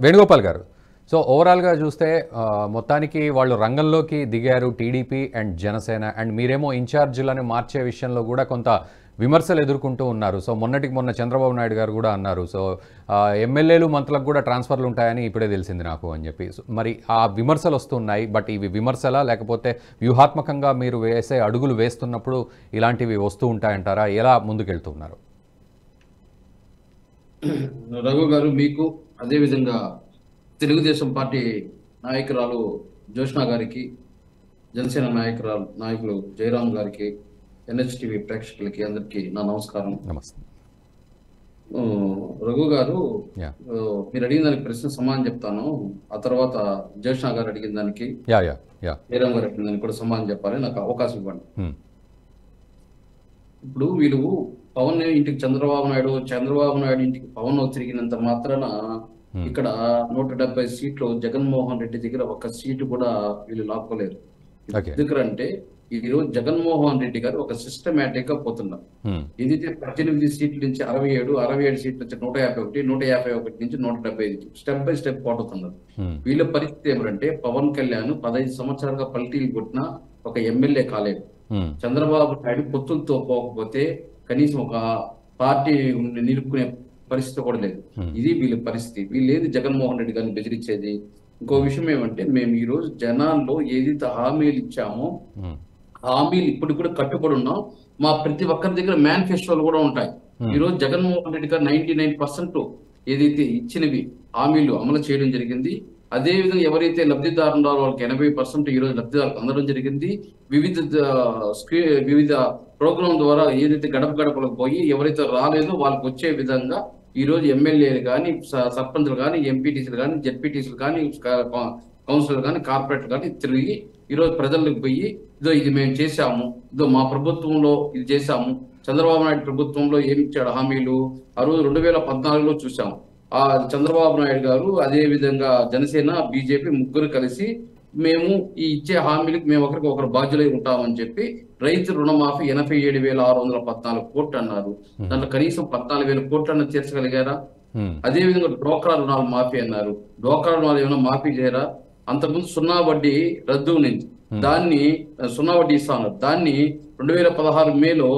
వేణుగోపాల్ గారు, సో ఓవరాల్గా చూస్తే మొత్తానికి వాళ్ళు రంగంలోకి దిగారు టీడీపీ అండ్ జనసేన, అండ్ మీరేమో ఇన్ఛార్జీలను మార్చే విషయంలో కూడా కొంత విమర్శలు ఎదుర్కొంటూ ఉన్నారు. సో మొన్నటికి మొన్న చంద్రబాబు నాయుడు గారు కూడా అన్నారు, సో ఎమ్మెల్యేలు మంత్రులకు కూడా ట్రాన్స్ఫర్లు ఉంటాయని ఇప్పుడే తెలిసింది నాకు అని చెప్పి. మరి ఆ విమర్శలు వస్తున్నాయి, బట్ ఇవి విమర్శలా లేకపోతే వ్యూహాత్మకంగా మీరు వేసే అడుగులు వేస్తున్నప్పుడు ఇలాంటివి వస్తూ ఉంటాయంటారా? ఎలా ముందుకెళ్తున్నారు? రఘు గారు, మీకు అదేవిధంగా తెలుగుదేశం పార్టీ నాయకురాలు జోష్నా గారికి, జనసేన నాయకులు జయరామ్ గారికి, ఎన్హెచ్టీవీ ప్రేక్షకులకి అందరికీ నా నమస్కారం. నమస్తే రఘు గారు, మీరు అడిగిన దానికి ప్రశ్న సమాధానం చెప్తాను. ఆ తర్వాత జోష్నా గారు అడిగిన దానికి, జయరామ్ గారు అడిగిన దానికి కూడా సమాధానం చెప్పాలి. నాకు అవకాశం ఇవ్వండి. ఇప్పుడు వీళ్ళు పవన్ ఇంటికి చంద్రబాబు నాయుడు ఇంటికి పవన్ తిరిగినంత మాత్రాన ఇక్కడ 170 సీట్లు జగన్మోహన్ రెడ్డి దగ్గర ఒక్క సీటు కూడా వీళ్ళు లాక్కోలేరు. ఎందుకంటే ఈ రోజు జగన్మోహన్ రెడ్డి గారు ఒక సిస్టమేటిక్ గా పోతున్నారు. ఏదైతే 18 సీట్ల నుంచి 67 సీట్ల నుంచి 151, 151 నుంచి 175 స్టెప్ బై స్టెప్ పోతున్నారు. వీళ్ళ పరిస్థితి ఏమంటే పవన్ కళ్యాణ్ 15 సంవత్సరాలుగా పల్టీలు కొట్టిన ఒక ఎమ్మెల్యే కాలేదు. చంద్రబాబు నాయుడు పొత్తులతో పోకపోతే కనీసం ఒక పార్టీ నిలుపుకునే పరిస్థితి కూడా లేదు. ఇది వీళ్ళ పరిస్థితి. వీళ్ళేది జగన్మోహన్ రెడ్డి గారిని బెదిరించేది. ఇంకో విషయం ఏమంటే, మేము ఈ రోజు జనాల్లో ఏదైతే హామీలు ఇచ్చామో హామీలు ఇప్పుడు కూడా కట్టుబడి ఉన్నాం. మా ప్రతి ఒక్కరి దగ్గర మేనిఫెస్టోలు కూడా ఉంటాయి. ఈ రోజు జగన్మోహన్ రెడ్డి గారు 99% ఏదైతే ఇచ్చినవి హామీలు అమలు చేయడం జరిగింది. అదే విధంగా ఎవరైతే లబ్ధిదారులు ఉన్నారో వాళ్ళకి 80% ఈ రోజు లబ్ధిదారులకు అందడం జరిగింది. వివిధ ప్రోగ్రాం ద్వారా ఏదైతే గడప గడపలకు పోయి ఎవరైతే రాలేదో వాళ్ళకి వచ్చే విధంగా ఈ రోజు ఎమ్మెల్యేలు కానీ, సర్పంచ్లు కానీ, ఎంపీటీసీలు కానీ, జెడ్పీటీసీలు కానీ, కౌన్సిలర్ కానీ, కార్పొరేటర్ కానీ తిరిగి ఈ రోజు ప్రజలకు పోయి ఇదో ఇది మేము చేశాము, ఇదో మా ప్రభుత్వంలో ఇది చేశాము, చంద్రబాబు నాయుడు ప్రభుత్వంలో ఏమి ఇచ్చాడు హామీలు ఆ రోజు 2014లో చూసాము. ఆ చంద్రబాబు నాయుడు గారు అదే విధంగా జనసేన, బీజేపీ ముగ్గురు కలిసి మేము ఈ ఇచ్చే హామీలకు మేము ఒకరు బాధ్యులై ఉంటామని చెప్పి రైతు రుణమాఫీ 87,614 కోట్లు అన్నారు. దాంట్లో కనీసం 14,000 కోట్లన్నా తీర్చగలిగారా? అదే విధంగా డ్వాక్రా రుణాలు మాఫీ అన్నారు. డ్వాక్రా రుణాలు ఏమైనా మాఫీ చేయరా? అంతకుముందు సున్నా వడ్డీ రద్దు నుంచి దాన్ని సున్నా వడ్డీ ఇస్తా ఉన్నారు. దాన్ని 2016 మేలో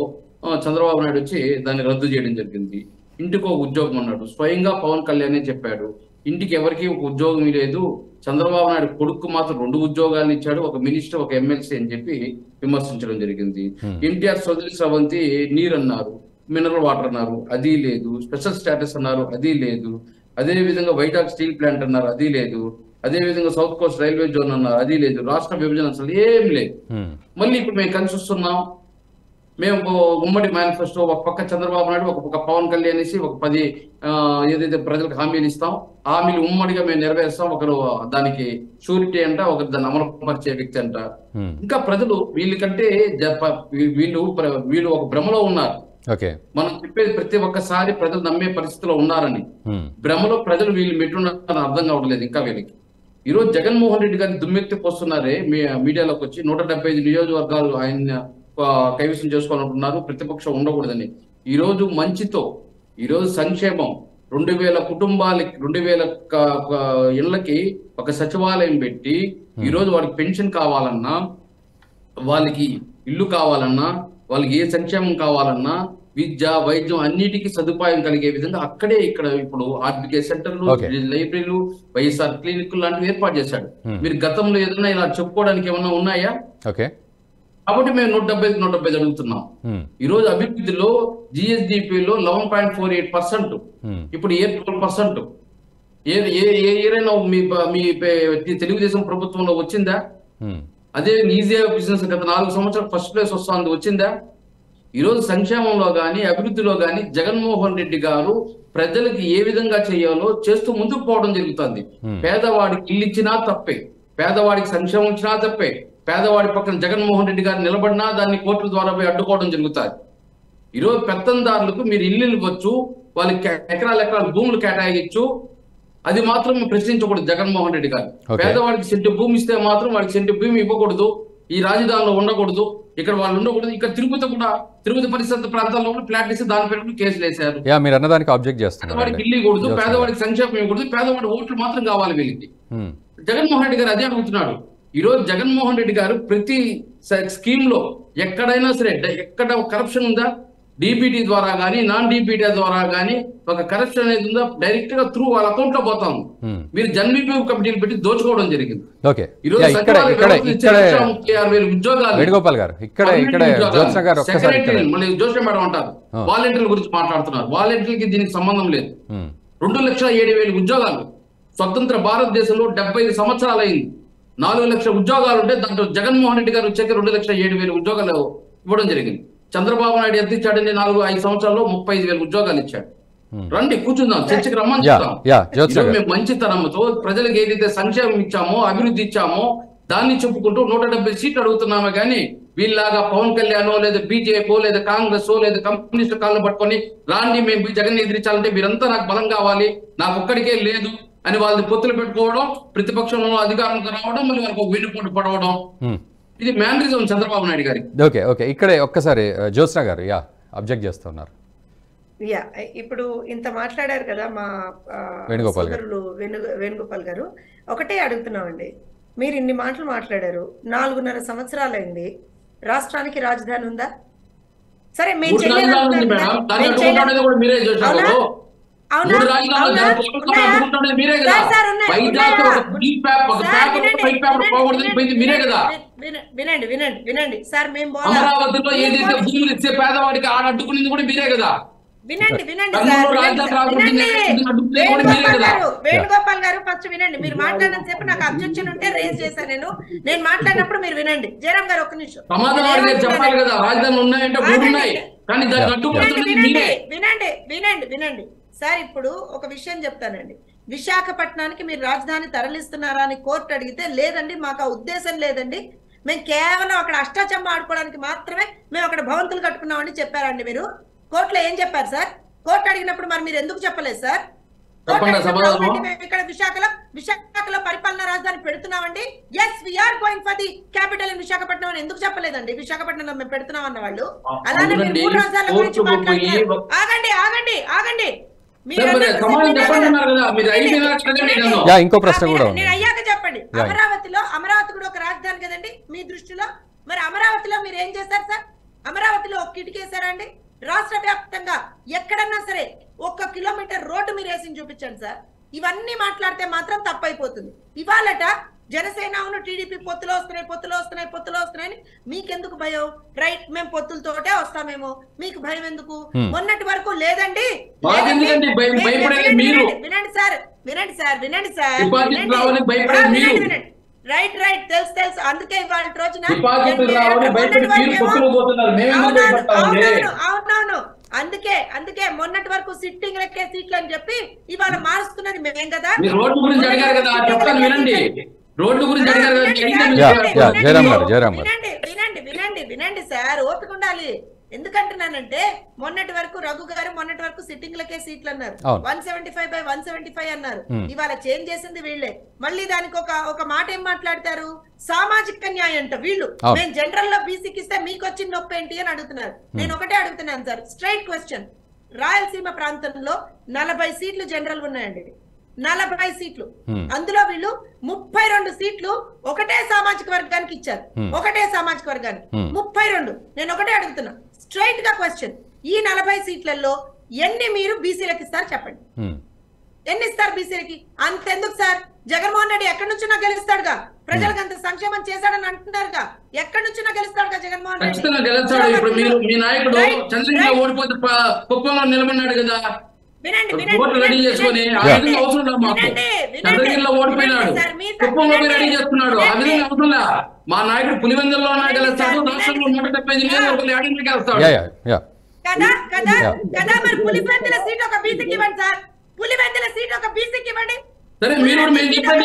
చంద్రబాబు నాయుడు వచ్చి దాన్ని రద్దు చేయడం జరిగింది. ఇంటికి ఒక ఉద్యోగం అన్నాడు. స్వయంగా పవన్ కళ్యాణ్ చెప్పాడు, ఇంటికి ఎవరికి ఒక ఉద్యోగం లేదు, చంద్రబాబు నాయుడు కొడుకు మాత్రం 2 ఉద్యోగాలు ఇచ్చాడు, ఒక మినిస్టర్ ఒక ఎమ్మెల్సీ అని చెప్పి విమర్శించడం జరిగింది. ఎన్టీఆర్ సోదరి స్రవంతి నీరు అన్నారు, మినరల్ వాటర్ అన్నారు, అది లేదు. స్పెషల్ స్టేటస్ అన్నారు, అది లేదు. అదే విధంగా వైజాగ్ స్టీల్ ప్లాంట్ అన్నారు, అది లేదు. అదే విధంగా సౌత్ కోస్ట్ రైల్వే జోన్ అన్నారు, అది లేదు. రాష్ట్ర విభజన అసలు ఏం లేదు. మళ్ళీ ఇప్పుడు మేము కలిసి వస్తున్నాం, మేము ఉమ్మడి మేనిఫెస్టో, ఒక పక్క చంద్రబాబు నాయుడు, ఒక పక్క పవన్ కళ్యాణ్ అనేసి ఒక 10 ఏదైతే ప్రజలకు హామీలు ఇస్తాం, హామీలు ఉమ్మడిగా మేము నెరవేరుస్తాం. ఒకరు దానికి షూరిటీ అంట, ఒకరు దాన్ని అమలు పరిచే వ్యక్తి అంట. ఇంకా ప్రజలు వీళ్ళకంటే వీళ్ళు ఒక భ్రమలో ఉన్నారు. మనం చెప్పేది ప్రతి ఒక్కసారి ప్రజలు నమ్మే పరిస్థితిలో ఉన్నారని భ్రమలో ప్రజలు వీళ్ళు మెట్టున్నారని అర్థం కావట్లేదు ఇంకా వీళ్ళకి. ఈ రోజు జగన్మోహన్ రెడ్డి గారిని దుమ్మెత్తిపోస్తున్నారే మీడియాలోకి వచ్చి 175 నియోజకవర్గాలు ఆయన కైవసం చేసుకోవాలనుకుంటున్నారు, ప్రతిపక్షం ఉండకూడదని. ఈ రోజు మంచితో, ఈ రోజు సంక్షేమం 2,000 కుటుంబాలకి 2,000 ఇళ్లకి ఒక సచివాలయం పెట్టి ఈ రోజు వాళ్ళకి పెన్షన్ కావాలన్నా, వాళ్ళకి ఇల్లు కావాలన్నా, వాళ్ళకి ఏ సంక్షేమం కావాలన్నా, విద్య, వైద్యం అన్నిటికీ సదుపాయం కలిగే విధంగా అక్కడే ఇక్కడ ఇప్పుడు ఆర్బికే సెంటర్లు, లైబ్రరీలు, వైఎస్ఆర్ క్లినిక్ లాంటివి ఏర్పాటు చేశాడు. మీరు గతంలో ఏదైనా ఇలా చెప్పుకోవడానికి ఏమన్నా ఉన్నాయా? కాబట్టి మేము 170 అడుగుతున్నాం. ఈ రోజు అభివృద్ధిలో జిఎస్డిపిలో 11.48%, ఇప్పుడు 12%. ఏదైనా మీ తెలుగుదేశం ప్రభుత్వంలో వచ్చిందా? అదే ఈజీ బిజినెస్ గత 4 సంవత్సరాలు ఫస్ట్ ప్లేస్ వస్తుంది, వచ్చిందా? ఈ రోజు సంక్షేమంలో గాని, అభివృద్ధిలో గాని జగన్మోహన్ రెడ్డి గారు ప్రజలకు ఏ విధంగా చేయాలో చేస్తూ ముందుకు పోవడం జరుగుతుంది. పేదవాడికి ఇల్లు ఇచ్చినా తప్పే, పేదవాడికి సంక్షేమం ఇచ్చినా తప్పే, పేదవాడి పక్కన జగన్మోహన్ రెడ్డి గారు నిలబడినా దాన్ని కోర్టుల ద్వారా పోయి అడ్డుకోవడం జరుగుతుంది. ఈరోజు పెత్తందారులకు మీరు ఇల్లు ఇవ్వచ్చు, వాళ్ళకి ఎకరాల భూములు కేటాయించు, అది మాత్రం ప్రశ్నించకూడదు జగన్మోహన్ రెడ్డి గారు. పేదవాడికి సెంటు భూమి ఇస్తే మాత్రం వాడికి సెంటు భూమి ఇవ్వకూడదు. ఈ రాజధానిలో ఉండకూడదు, ఇక్కడ వాళ్ళు ఉండకూడదు. ఇక్కడ తిరుపతి పరిసర ప్రాంతాల్లో కూడా ఫ్లాట్ ఇస్తే దాని పేరు కేసులు వేశారు. మీరు అన్నదానికి ఆబ్జెక్ట్ చేస్తున్నారు. పేదవాడికి ఇల్లు ఇవ్వకూడదు, పేదవాడికి సంక్షేమం ఇవ్వకూడదు, పేదవాడి ఓట్లు మాత్రం కావాలి వీళ్ళకి. జగన్మోహన్ రెడ్డి గారు అదే అడుగుతున్నాడు. ఈ రోజు జగన్మోహన్ రెడ్డి గారు ప్రతి స్కీమ్ లో ఎక్కడైనా సరే ఎక్కడ కరప్షన్ ఉందా, డీబీటీ ద్వారా కానీ నాన్ డీబీటీ ద్వారా కానీ ఒక కరప్షన్ అనేది ఉందా, డైరెక్ట్ గా త్రూ వాళ్ళ అకౌంట్ లో పోతాం. మీరు జన్మభూమి కమిటీలు పెట్టి దోచుకోవడం జరిగింది. వేణుగోపాల్ గారు మళ్ళీ జోషి మేడం అంటారు వాలంటీర్ల గురించి మాట్లాడుతున్నారు. వాలంటీర్లకి దీనికి సంబంధం లేదు. 2,07,000 ఉద్యోగాలు స్వతంత్ర భారతదేశంలో 75 సంవత్సరాలు అయింది. 4 లక్షల ఉద్యోగాలు ఉంటే దాంట్లో జగన్మోహన్ రెడ్డి గారు వచ్చాక 2,07,000 ఉద్యోగాలు ఇవ్వడం జరిగింది. చంద్రబాబు నాయుడు ఎంత ఇచ్చాడండి? 4-5 సంవత్సరాల్లో 35,000 ఉద్యోగాలు ఇచ్చాడు. రండి కూర్చుందాం, చర్చకి రమ్మని చెప్తాం. మేము మంచితనంతో ప్రజలకు ఏదైతే సంక్షేమం ఇచ్చామో, అభివృద్ధి ఇచ్చామో దాన్ని చెప్పుకుంటూ 170 సీట్లు అడుగుతున్నామే కానీ వీళ్ళలాగా పవన్ కళ్యాణ్ లేదా బీజేపీ లేదా కాంగ్రెస్ లేదా కమ్యూనిస్ట్ కాళ్ళను పట్టుకొని రాండి మేము జగన్ ఎదిరించాలంటే మీరంతా నాకు బలం కావాలి, నాకు ఒక్కడికే లేదు అని వాళ్ళని పొత్తులు పెట్టుకోవడం, ప్రతిపక్షంలో అధికారంలో రావడం, మళ్ళీ వాళ్ళకి వెన్నుపోటు పడవడం, ఇది మేనరిజం చంద్రబాబు నాయుడు గారి. ఓకే ఇక్కడే ఒక్కసారి జ్యోత్స్న గారు అబ్జెక్ట్ చేస్తున్నారు. ఇప్పుడు ఇంత మాట్లాడారు కదా మా వేణుగోపాల్ గారు, ఒకటే అడుగుతున్నామండి. మీరు ఇన్ని మాటలు మాట్లాడారు, 4.5 సంవత్సరాలైంది. రాష్ట్రానికి రాజధాని ఉందా? సరే మేము వినండి వినండి వినండి సార్, మేము అమరావతిలో ఏదైతే భూములు ఇచ్చే పేదవాడికి ఆడ అడ్డుకునేది కూడా మీరే కదా. వినండి వినండి వేణుగోపాల్ గారు ఫస్ట్ వినండి. మీరు మాట్లాడిన సేపు నాకు అబ్జెక్షన్ ఉంటే రేజ్ చేశాను. నేను మాట్లాడినప్పుడు మీరు వినండి. జయరామ్ గారు ఒక్క నిమిషం వినండి వినండి వినండి సార్. ఇప్పుడు ఒక విషయం చెప్తానండి. విశాఖపట్నానికి మీరు రాజధాని తరలిస్తున్నారా అని కోర్టు అడిగితే లేదండి, మాకు ఆ ఉద్దేశం లేదండి, మేము కేవలం అక్కడ అష్టాచమ్మ ఆడుకోవడానికి మాత్రమే మేము అక్కడ భవంతులు కట్టుకున్నామని చెప్పారండి. మీరు కోర్టులో ఏం చెప్పారు సార్? కోర్టు అడిగినప్పుడు మరి మీరు ఎందుకు చెప్పలేదు సార్? ఇక్కడ విశాఖలో పరిపాలనా రాజధాని పెడుతున్నామండి, yes we are going for the capital in Visakhapatnam అని ఎందుకు చెప్పలేదండి? విశాఖపట్నంలో మేము పెడుతున్నాం అన్న వాళ్ళు. అలానే మీరు 3 రాజధానుల గురించి మాట్లాడుతున్నారు. ఆగండి ఆగండి ఆగండి, ఇంకో ప్రశ్న కూడా నేను అయ్యాక చెప్పండి. అమరావతి కూడా ఒక రాజధాని కదండి మీ దృష్టిలో. మరి అమరావతిలో మీరు ఏం చేశారు సార్? అమరావతిలో ఒక కిటికేశారండి? రాష్ట్ర వ్యాప్తంగా ఎక్కడన్నా సరే 1 కిలోమీటర్ రోడ్డు మీరు వేసి చూపించండి సార్. ఇవన్నీ మాట్లాడితే మాత్రం తప్పైపోతుంది. ఇవాళట జనసేన టీడీపీ పొత్తులు వస్తున్నాయని మీకెందుకు భయం? రైట్, మేము పొత్తులతోటే వస్తామేమో, మీకు భయం ఎందుకు? మొన్నటి వరకు లేదండి. వినండి సార్ రైట్ తెలుసు. అందుకే ఇవాళ రోజున అవునవును అందుకే మొన్నటి వరకు సిట్టింగ్ లెక్కే సీట్లు అని చెప్పి ఇవాళ మారుస్తున్నది మేమేం కదా. వినండి సార్, ఓపిక ఉండాలి. ఎందుకంటున్నానంటే మొన్నటి వరకు రఘు గారు మొన్నటి వరకు సిట్టింగ్ లకే సీట్లు అన్నారు, 175/175 అన్నారు. ఇవాళ చేంజ్ చేసింది వీళ్ళే. మళ్ళీ దానికి ఒక మాట ఏం మాట్లాడతారు? సామాజిక న్యాయం అంట వీళ్ళు. మేము జనరల్ లో బీసీకి ఇస్తే మీకు వచ్చిన నొప్పి ఏంటి అని అడుగుతున్నారు. నేను ఒకటే అడుగుతున్నాను సార్, స్ట్రైట్ క్వశ్చన్. రాయలసీమ ప్రాంతంలో 40 సీట్లు జనరల్ ఉన్నాయండి, 40 సీట్లు. అందులో వీళ్ళు 32 సీట్లు ఒకటే సామాజిక వర్గానికి ఇచ్చారు. ఒకటే సామాజిక వర్గానికి 32. నేను ఒకటే అడుగుతున్నా, స్ట్రైట్ గా క్వశ్చన్. ఈ 40 సీట్లలో ఎన్ని మీరు బీసీలకు ఇస్తారు చెప్పండి? ఎన్ని ఇస్తారు బీసీలకి? అంతెందుకు సార్, జగన్మోహన్ రెడ్డి ఎక్కడి నుంచినా గెలుస్తాడుగా, ప్రజలకు అంత సంక్షేమం చేశాడని అంటున్నారుగా, ఎక్కడి నుంచినా గెలుస్తాడుగా జగన్మోహన్ రెడ్డి. వినండి మా నాయకుడు పులివెందుల్లో కదా. మరి పులివెందుల సీట్ ఒక బీసీకి ఇవ్వండి సార్, పులివెందుల సీట్ ఒక బీసీకి ఇవ్వండి. సరే మీరు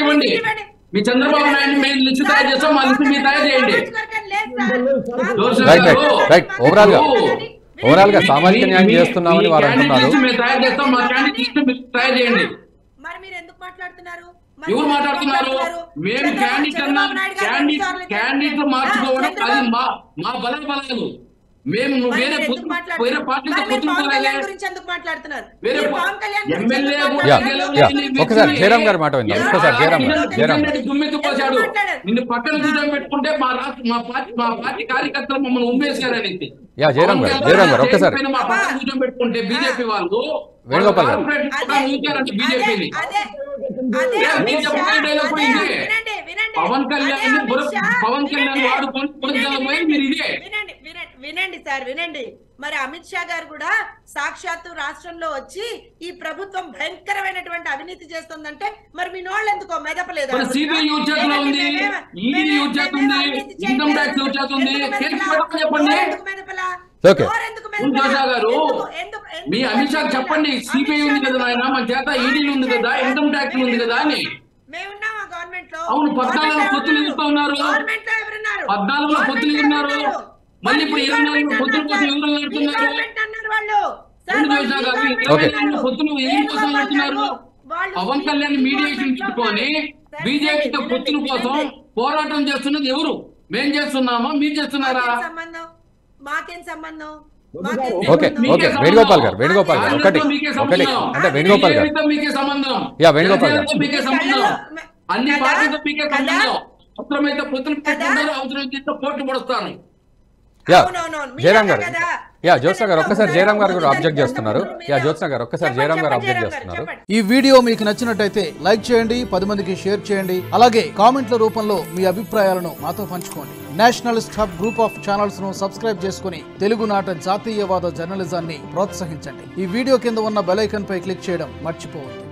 ఇవ్వండి, మీ చంద్రబాబు నాయుడు మేము లిస్ట్ తయారు చేస్తాం, మా లిస్ట్ మీరు తయారు చేయండి. ఓవరాల్ గా సామాజిక న్యాయం చేస్తున్నామని వారు అంటున్నారు. మరి మీరు ఎందుకు మాట్లాడుతున్నారు? ఎవరు మాట్లాడుతున్నారు? మేము క్యాండిడేట్ మార్చుకోవడం అది మా బలాలు. మేము వేరే పార్టీతో ఒకసారి జయరాం గారి మాట విందాం. ఒకసారి జయరాం దుమ్మెత్తిపోసాడు. నిన్ను పక్కన కూర్చొని పెట్టుకుంటే మా పార్టీ కార్యకర్తలు మమ్మల్ని ఉమ్మేశారని జయరాం గారు ఒక్కసారి మా పక్కన కూర్చొని పెట్టుకుంటే బీజేపీ వాళ్ళు వేణుగోపాల్ గారు బీజేపీని పవన్ కళ్యాణ్ వాడుకొని మీరు ఇదే వినండి సార్, వినండి. మరి అమిత్ షా గారు కూడా సాక్షాత్తు రాష్ట్రంలో వచ్చి ఈ ప్రభుత్వం భయంకరమైనటువంటి అవినీతి చేస్తుందంటే మరి మీ నోళ్ళు ఎందుకో మెదపలేదు? మీ అమిత్ షా చెప్పండి, సిబిఐ ఉంది కదా ఆయన, మన చేత ఈడీ ఉంది కదా, ఇన్కమ్ ట్యాక్స్ ఉంది కదా అని. అవును, 14 పొత్తులు ఇస్తూ ఉన్నారు, 14 పొత్తులు ఉన్నారు. మళ్ళీ ఇప్పుడు 24 పొత్తుల కోసం ఎవరు వెళ్తున్నారు? పొత్తులు ఏం కోసం వెళ్తున్నారు? పవన్ కళ్యాణ్ మీడియేషన్ పెట్టుకొని బీజేపీతో పొత్తుల కోసం పోరాటం చేస్తున్నది ఎవరు? మేం చేస్తున్నామా, మీరు చేస్తున్నారా? మాకేం సంబంధం? ఓకే వేణుగోపాల్ గారు ఒకటి అంటే వేణుగోపాల్ గారు మీకే సంబంధం, వేణుగోపాల్ గారు మీకే సంబంధం, అన్ని పార్టీతో మీకే సంబంధం. అవసరమైతే పొత్తులు పెట్టుకుంటారు, అవసరమైతే పోటీ పడుస్తాను. జయరాం గారు జ్యోత్స్న గారు ఒక్కసారి జయరాం గారు కూడా ఆబ్జెక్ట్ చేస్తున్నారు. జ్యోత్స్న గారు ఒక్కసారి జయరాం గారు ఆబ్జెక్ట్ చేస్తున్నారు. ఈ వీడియో మీకు నచ్చినట్టయితే లైక్ చేయండి, 10 మందికి షేర్ చేయండి. అలాగే కామెంట్ల రూపంలో మీ అభిప్రాయాలను మాతో పంచుకోండి. Nationalist hub group of channels ను సబ్స్క్రైబ్ చేసుకుని తెలుగునాట జాతీయవాద జర్నలిజాన్ని ప్రోత్సహించండి. ఈ వీడియో కింద ఉన్న బెల్ ఐకాన్ పై క్లిక్ చేయడం మర్చిపోవద్దు.